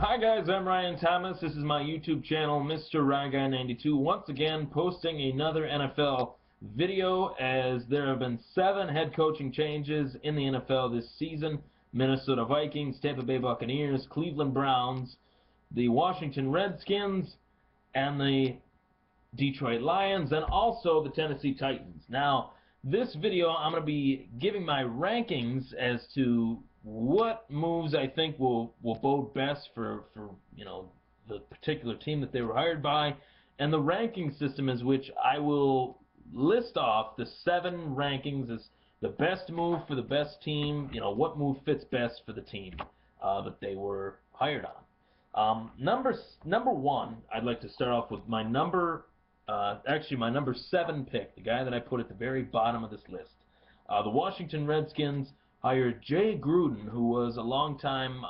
Hi guys, I'm Ryan Thomas. This is my YouTube channel, Mr. Ryguy92. Once again, posting another NFL video as there have been 7 head coaching changes in the NFL this season. Minnesota Vikings, Tampa Bay Buccaneers, Cleveland Browns, the Washington Redskins, and the Detroit Lions, and also the Tennessee Titans. Now, this video I'm going to be giving my rankings as to what moves I think will bode best for the particular team that they were hired by, and the ranking system is which I will list off the 7 rankings as the best move for the best team, what move fits best for the team that they were hired on. Number 1, I'd like to start off with my number 7 pick, the guy that I put at the very bottom of this list. The Washington Redskins hired Jay Gruden, who was a longtime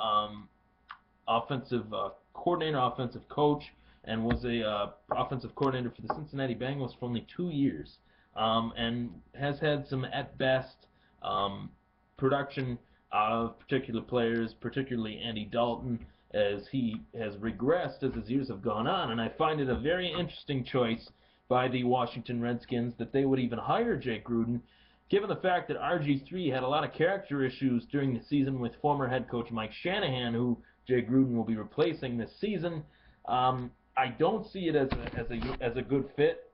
offensive coordinator, offensive coach, and was a offensive coordinator for the Cincinnati Bengals for only 2 years, and has had some, at best, production out of particular players, particularly Andy Dalton, as he has regressed as his years have gone on. And I find it a very interesting choice by the Washington Redskins that they would even hire Jay Gruden, given the fact that RG3 had a lot of character issues during the season with former head coach Mike Shanahan, who Jay Gruden will be replacing this season. I don't see it as a good fit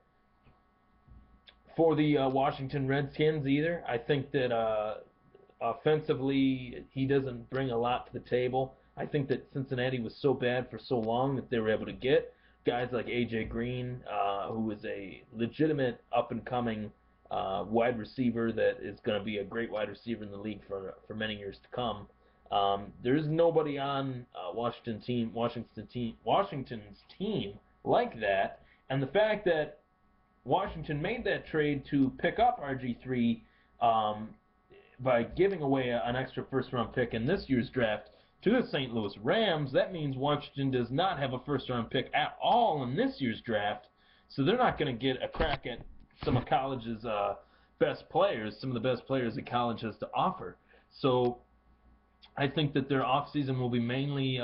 for the Washington Redskins either. I think that offensively he doesn't bring a lot to the table. I think that Cincinnati was so bad for so long that they were able to get guys like A.J. Green, who is a legitimate up-and-coming wide receiver that is going to be a great wide receiver in the league for many years to come. There's nobody on Washington's team like that, and the fact that Washington made that trade to pick up RG3 by giving away an extra first-round pick in this year's draft to the St. Louis Rams, that means Washington does not have a first-round pick at all in this year's draft, so they're not going to get a crack at some of college's best players, some of the best players that college has to offer. So I think that their offseason will be mainly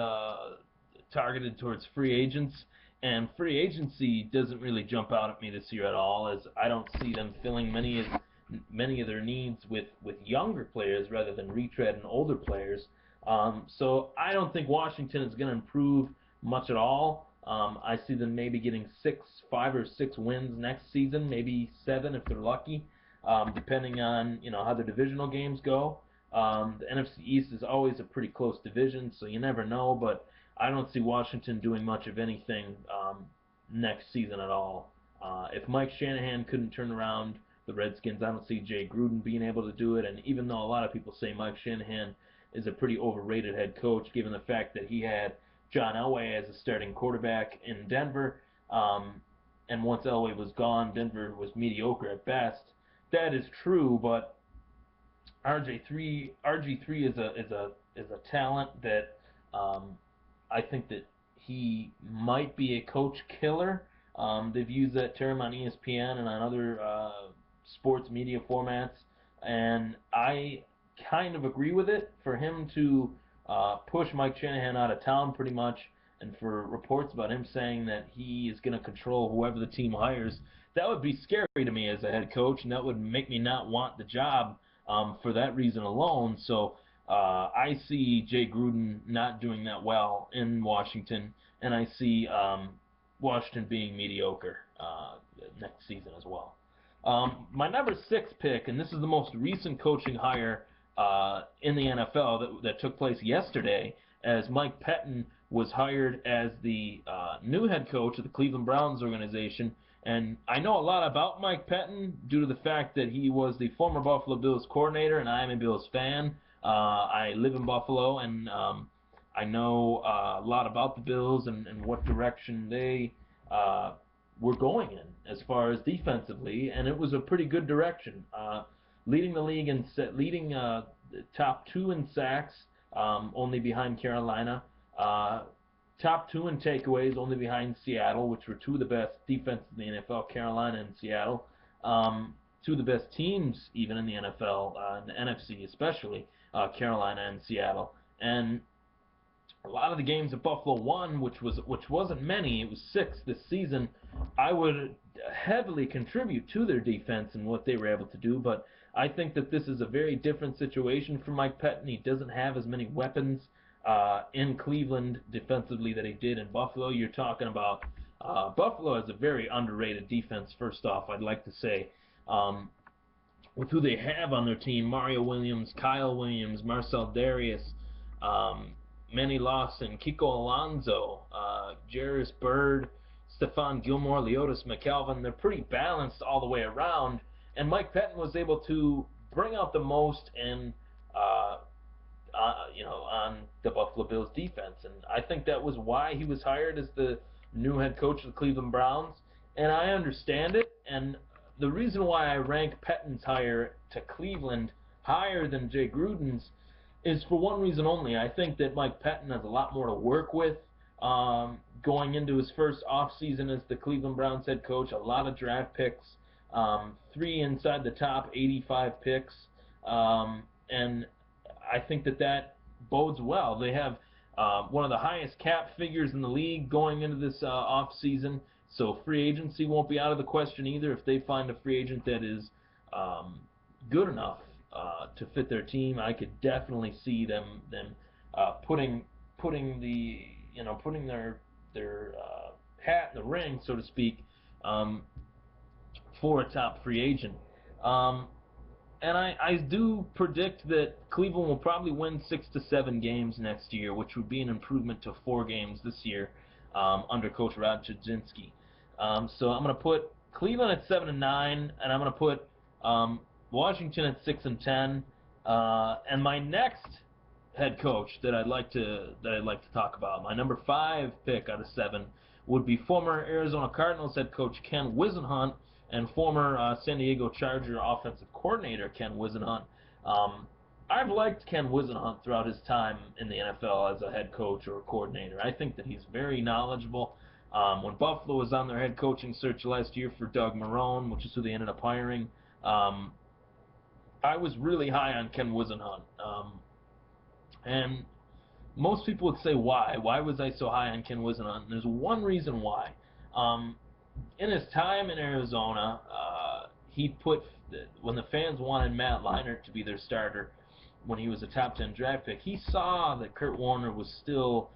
targeted towards free agents, and free agency doesn't really jump out at me this year at all, as I don't see them filling many of their needs with younger players rather than retread and older players. So I don't think Washington is going to improve much at all. I see them maybe getting 5 or 6 wins next season, maybe 7 if they're lucky, depending on how the divisional games go. The NFC East is always a pretty close division, so you never know. But I don't see Washington doing much of anything next season at all. If Mike Shanahan couldn't turn around the Redskins, I don't see Jay Gruden being able to do it. And even though a lot of people say Mike Shanahan is a pretty overrated head coach, given the fact that he had John Elway as a starting quarterback in Denver, and once Elway was gone, Denver was mediocre at best. That is true, but RG3 is a talent that I think that he might be a coach killer. They've used that term on ESPN and on other sports media formats, and I kind of agree with it. For him to push Mike Shanahan out of town pretty much, and for reports about him saying that he is going to control whoever the team hires, that would be scary to me as a head coach, and that would make me not want the job for that reason alone. So I see Jay Gruden not doing that well in Washington, and I see Washington being mediocre next season as well. My number 6 pick, and this is the most recent coaching hire in the NFL that took place yesterday, as Mike Pettin was hired as the new head coach of the Cleveland Browns organization. And I know a lot about Mike Pettin due to the fact that he was the former Buffalo Bills coordinator, and I am a Bills fan. I live in Buffalo, and I know a lot about the Bills and what direction they were going in as far as defensively, and it was a pretty good direction. Leading the league in leading top 2 in sacks, only behind Carolina. Top 2 in takeaways, only behind Seattle, which were 2 of the best defenses in the NFL, Carolina and Seattle. 2 of the best teams even in the NFL, in the NFC especially, Carolina and Seattle. And a lot of the games that Buffalo won, which wasn't many, it was 6 this season, I would heavily contribute to their defense and what they were able to do. But I think that this is a very different situation for Mike Pettin. He doesn't have as many weapons in Cleveland defensively that he did in Buffalo. You're talking about Buffalo has a very underrated defense. First off, I'd like to say. With who they have on their team, Mario Williams, Kyle Williams, Marcel Darius, um, Manny Lawson, Kiko Alonso, Jairus Bird, Stephon Gilmore, Leotis McAlvin. They're pretty balanced all the way around, and Mike Pettin was able to bring out the most in uh, on the Buffalo Bills defense. And I think that was why he was hired as the new head coach of the Cleveland Browns. And I understand it. And the reason why I rank Pettin's hire to Cleveland higher than Jay Gruden's is for one reason only. I think that Mike Pettin has a lot more to work with going into his first offseason as the Cleveland Browns head coach. A lot of draft picks, 3 inside the top 85 picks. And I think that bodes well. They have one of the highest cap figures in the league going into this off season, so free agency won't be out of the question either. If they find a free agent that is good enough to fit their team, I could definitely see them putting their hat in the ring, so to speak, for a top free agent. And I do predict that Cleveland will probably win 6 to 7 games next year, which would be an improvement to 4 games this year under Coach Rod Chudzinski. So I'm going to put Cleveland at 7 and 9, and I'm going to put Washington at 6 and 10. And my next head coach that I'd like to talk about, my number 5 pick out of 7, would be former Arizona Cardinals head coach Ken Whisenhunt and former San Diego Charger offensive coordinator Ken Whisenhunt. I've liked Ken Whisenhunt throughout his time in the NFL as a head coach or a coordinator. I think that he's very knowledgeable. When Buffalo was on their head coaching search last year for Doug Marrone, which is who they ended up hiring, I was really high on Ken Whisenhunt. And most people would say, why? Why was I so high on Ken Whisenhunt? And there's one reason why. In his time in Arizona, when the fans wanted Matt Leinart to be their starter when he was a top 10 draft pick, he saw that Kurt Warner was still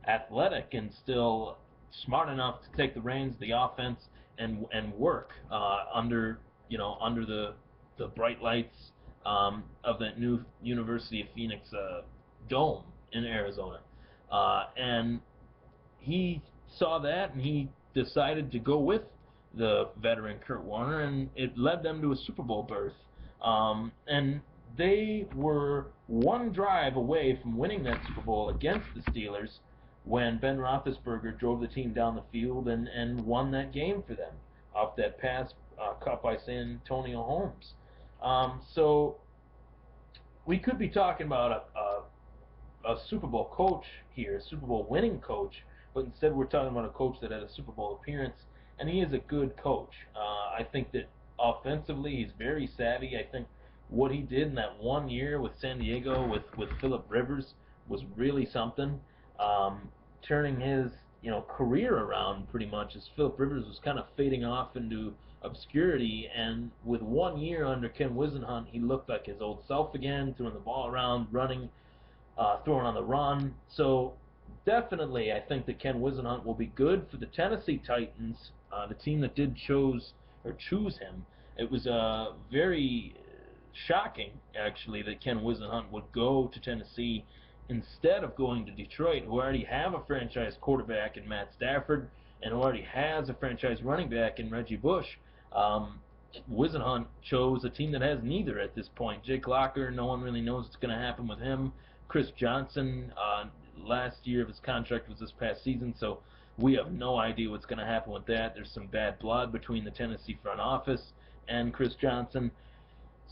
athletic and still smart enough to take the reins of the offense and work under the bright lights of that new University of Phoenix dome in Arizona. And he saw that, and he decided to go with the veteran Kurt Warner, and it led them to a Super Bowl berth. And they were one drive away from winning that Super Bowl against the Steelers when Ben Roethlisberger drove the team down the field and won that game for them off that pass caught by San Antonio Holmes. So we could be talking about a Super Bowl coach here, a Super Bowl winning coach, but instead we're talking about a coach that had a Super Bowl appearance, and he is a good coach. I think that offensively he's very savvy. I think what he did in that 1 year with San Diego with Phillip Rivers was really something. Turning his career around pretty much as Phillip Rivers was kind of fading off into obscurity, and with 1 year under Ken Whisenhunt, he looked like his old self again, throwing the ball around, running, throwing on the run. So definitely I think that Ken Whisenhunt will be good for the Tennessee Titans, the team that did choose him. It was very shocking, actually, that Ken Whisenhunt would go to Tennessee instead of going to Detroit, who already have a franchise quarterback in Matt Stafford and who already has a franchise running back in Reggie Bush. Whisenhunt chose a team that has neither at this point. Jake Locker, no one really knows what's going to happen with him. Chris Johnson, last year of his contract was this past season, so we have no idea what's going to happen with that. There's some bad blood between the Tennessee front office and Chris Johnson.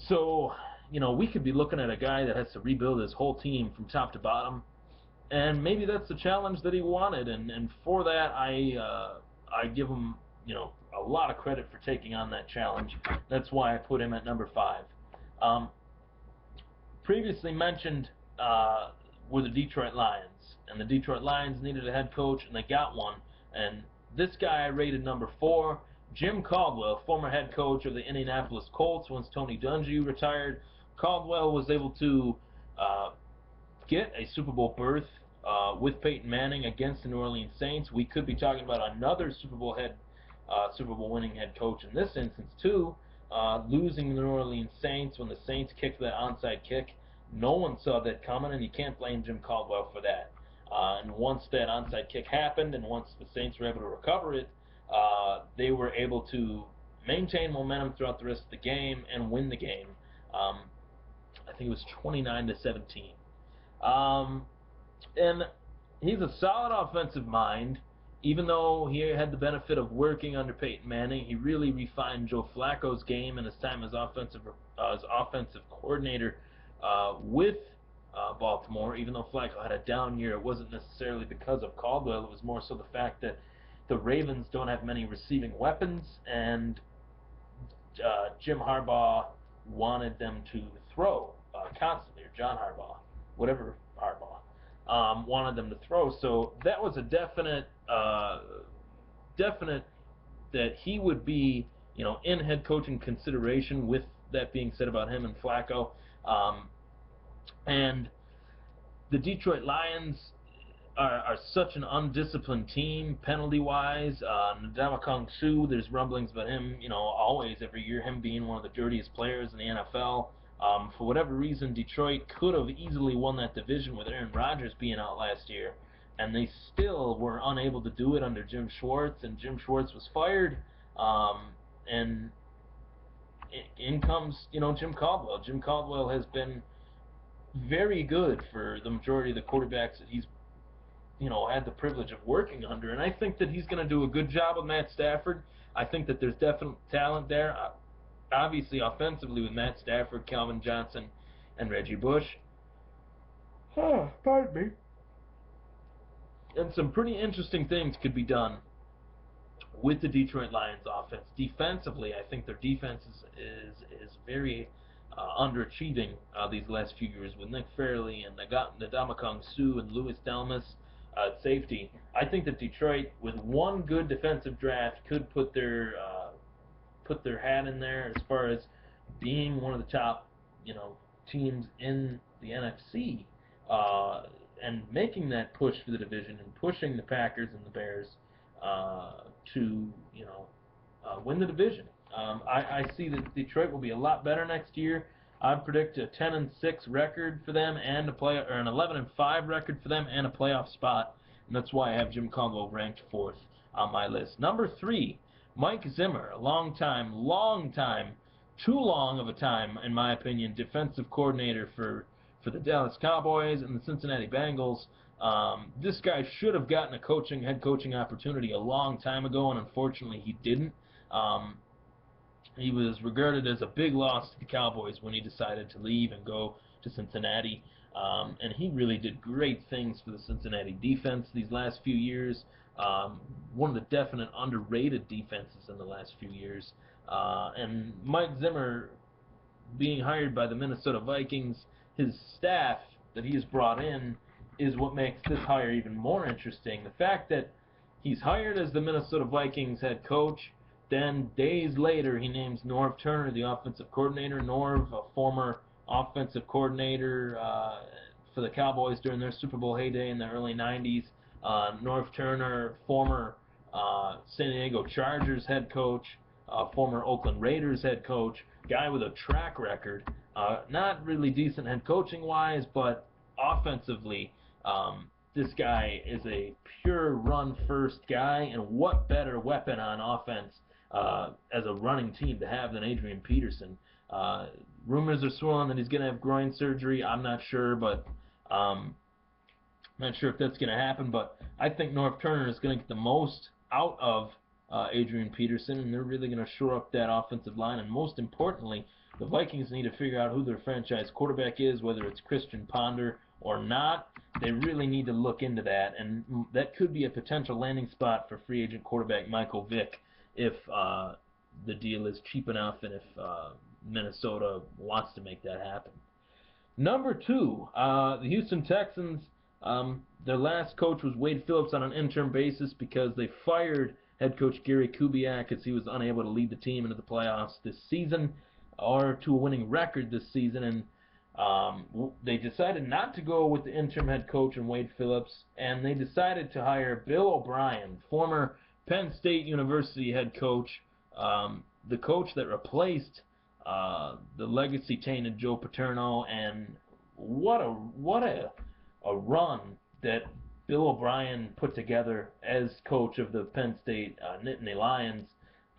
So, we could be looking at a guy that has to rebuild his whole team from top to bottom, and maybe that's the challenge that he wanted, and for that I give him a lot of credit for taking on that challenge. That's why I put him at number 5. Previously mentioned were the Detroit Lions. And the Detroit Lions needed a head coach, and they got one. And this guy I rated number 4, Jim Caldwell, former head coach of the Indianapolis Colts once Tony Dungy retired. Caldwell was able to get a Super Bowl berth with Peyton Manning against the New Orleans Saints. We could be talking about another Super Bowl winning head coach in this instance too, losing the New Orleans Saints when the Saints kicked that onside kick. No one saw that coming, and you can't blame Jim Caldwell for that. And once that onside kick happened, and once the Saints were able to recover it, they were able to maintain momentum throughout the rest of the game and win the game. I think it was 29-17. And he's a solid offensive mind. Even though he had the benefit of working under Peyton Manning, he really refined Joe Flacco's game in his time as offensive coordinator with Baltimore. Even though Flacco had a down year, it wasn't necessarily because of Caldwell. It was more so the fact that the Ravens don't have many receiving weapons, and Jim Harbaugh wanted them to throw constantly, or John Harbaugh, whatever Harbaugh, wanted them to throw. So that was a definite that he would be, in head coaching consideration. With that being said about him and Flacco, and the Detroit Lions are such an undisciplined team, penalty-wise. Ndamukong Suh, there's rumblings about him, always, every year, him being one of the dirtiest players in the NFL. For whatever reason, Detroit could have easily won that division with Aaron Rodgers being out last year, and they still were unable to do it under Jim Schwartz, and Jim Schwartz was fired, and in comes, Jim Caldwell. Jim Caldwell has been very good for the majority of the quarterbacks that he's had the privilege of working under, and I think that he's going to do a good job with Matt Stafford. I think that there's definite talent there, obviously offensively with Matt Stafford, Calvin Johnson, and Reggie Bush. Pardon me. And some pretty interesting things could be done with the Detroit Lions offense. Defensively, I think their defense is very underachieving these last few years with Nick Fairley and Ndamukong Suh and Louis Delmas at safety. I think that Detroit, with one good defensive draft, could put their hat in there as far as being one of the top, teams in the NFC, and making that push for the division and pushing the Packers and the Bears to win the division. I see that Detroit will be a lot better next year. I'd predict a 10-6 record for them and an 11-5 record for them and a playoff spot, and that's why I have Jim Caldwell ranked 4th on my list. Number 3, Mike Zimmer, a long time, too long of a time in my opinion, defensive coordinator for the Dallas Cowboys and the Cincinnati Bengals. This guy should have gotten a head coaching opportunity a long time ago, and unfortunately he didn't. He was regarded as a big loss to the Cowboys when he decided to leave and go to Cincinnati. And he really did great things for the Cincinnati defense these last few years. One of the definite underrated defenses in the last few years. And Mike Zimmer being hired by the Minnesota Vikings, his staff that he's brought in is what makes this hire even more interesting. The fact that he's hired as the Minnesota Vikings head coach, then days later he names Norv Turner the offensive coordinator. Norv, a former offensive coordinator for the Cowboys during their Super Bowl heyday in the early 90s. Norv Turner, former San Diego Chargers head coach, former Oakland Raiders head coach, guy with a track record. Not really decent head coaching wise, but offensively, this guy is a pure run first guy, and what better weapon on offense as a running team to have than Adrian Peterson. Rumors are swirling that he's going to have groin surgery. I'm not sure, but not sure if that's going to happen, but I think Norv Turner is going to get the most out of Adrian Peterson, and they're really going to shore up that offensive line. And most importantly, the Vikings need to figure out who their franchise quarterback is, whether it's Christian Ponder or not. They really need to look into that, and that could be a potential landing spot for free agent quarterback Michael Vick if the deal is cheap enough and if Minnesota wants to make that happen. Number two, the Houston Texans. Their last coach was Wade Phillips on an interim basis because they fired head coach Gary Kubiak as he was unable to lead the team into the playoffs this season or to a winning record this season. And they decided not to go with the interim head coach and Wade Phillips, and they decided to hire Bill O'Brien, former Penn State University head coach, the coach that replaced the legacy tainted Joe Paterno, and what a run that Bill O'Brien put together as coach of the Penn State Nittany Lions.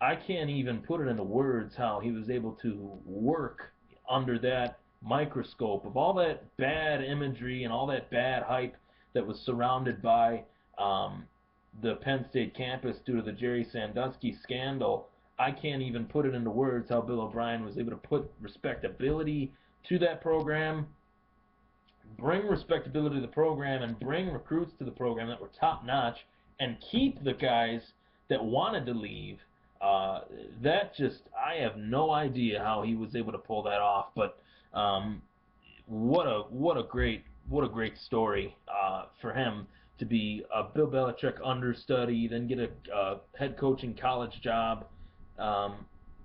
I can't even put it into words how he was able to work under that microscope of all that bad imagery and all that bad hype that was surrounded by the Penn State campus due to the Jerry Sandusky scandal. I can't even put it into words how Bill O'Brien was able to put respectability to that program, bring respectability to the program, and bring recruits to the program that were top notch, and keep the guys that wanted to leave. That just, I have no idea how he was able to pull that off. But what a great story for him to be a Bill Belichick understudy, then get a head coaching college job.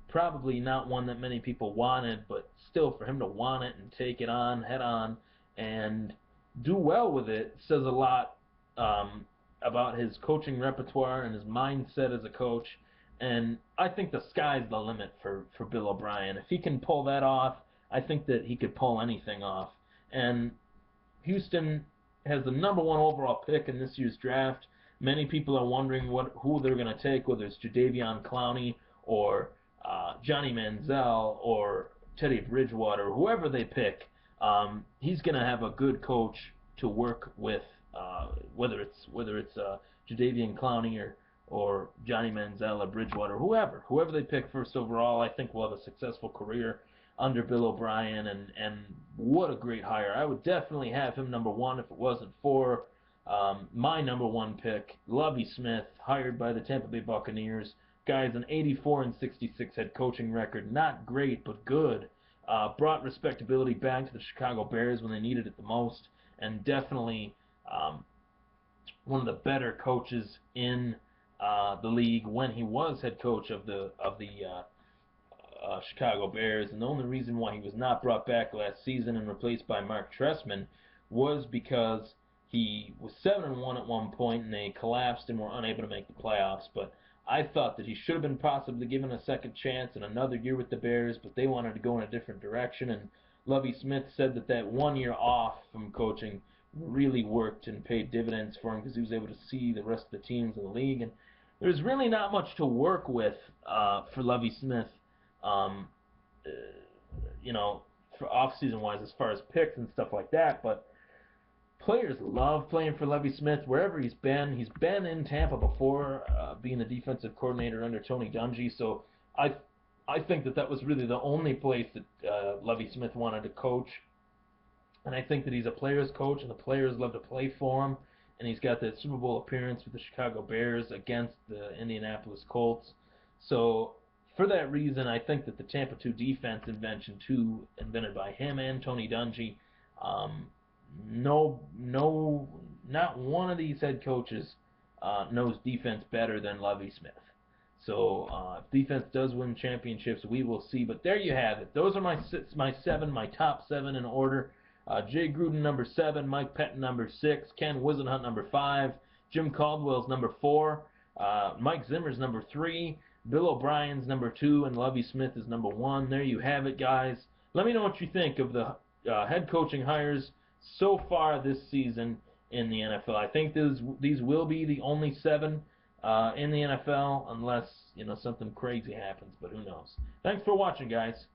Probably not one that many people wanted, but still for him to want it and take it on head on and do well with it says a lot about his coaching repertoire and his mindset as a coach. And I think the sky's the limit for Bill O'Brien. If he can pull that off, I think that he could pull anything off. And Houston has the number one overall pick in this year's draft. Many people are wondering who they're going to take, whether it's Jadeveon Clowney or Johnny Manziel or Teddy Bridgewater, whoever they pick. He's going to have a good coach to work with, whether it's Jadeveon Clowney or Johnny Manziel or Bridgewater, whoever they pick first overall. I think will have a successful career under Bill O'Brien, and what a great hire. I would definitely have him number one if it wasn't for my number one pick, Lovie Smith, hired by the Tampa Bay Buccaneers. Guy's an 84-66 head coaching record, not great but good. Brought respectability back to the Chicago Bears when they needed it the most, and definitely one of the better coaches in the league when he was head coach of the Chicago Bears. And the only reason why he was not brought back last season and replaced by Mark Trestman was because he was 7-1 at one point and they collapsed and were unable to make the playoffs. But I thought that he should have been possibly given a second chance and another year with the Bears, but they wanted to go in a different direction. And Lovie Smith said that 1 year off from coaching really worked and paid dividends for him because he was able to see the rest of the teams in the league. And there's really not much to work with for Lovie Smith, for off-season wise as far as picks and stuff like that. But players love playing for Lovie Smith wherever he's been. He's been in Tampa before, being the defensive coordinator under Tony Dungy. So I think that was really the only place that Lovie Smith wanted to coach. And I think that he's a player's coach, and the players love to play for him. And he's got that Super Bowl appearance with the Chicago Bears against the Indianapolis Colts. So for that reason, I think that the Tampa 2 defense invented by him and Tony Dungy, not one of these head coaches knows defense better than Lovie Smith. So if defense does win championships, we will see. But there you have it. Those are my top seven in order. Jay Gruden number 7, Mike Pettin number 6, Ken Wisenhunt number 5, Jim Caldwell's number 4, Mike Zimmer's number 3, Bill O'Brien's number 2, and Lovie Smith is number 1. There you have it, guys. Let me know what you think of the head coaching hires so far this season in the NFL. I think these will be the only 7 in the NFL unless something crazy happens, but who knows. Thanks for watching, guys.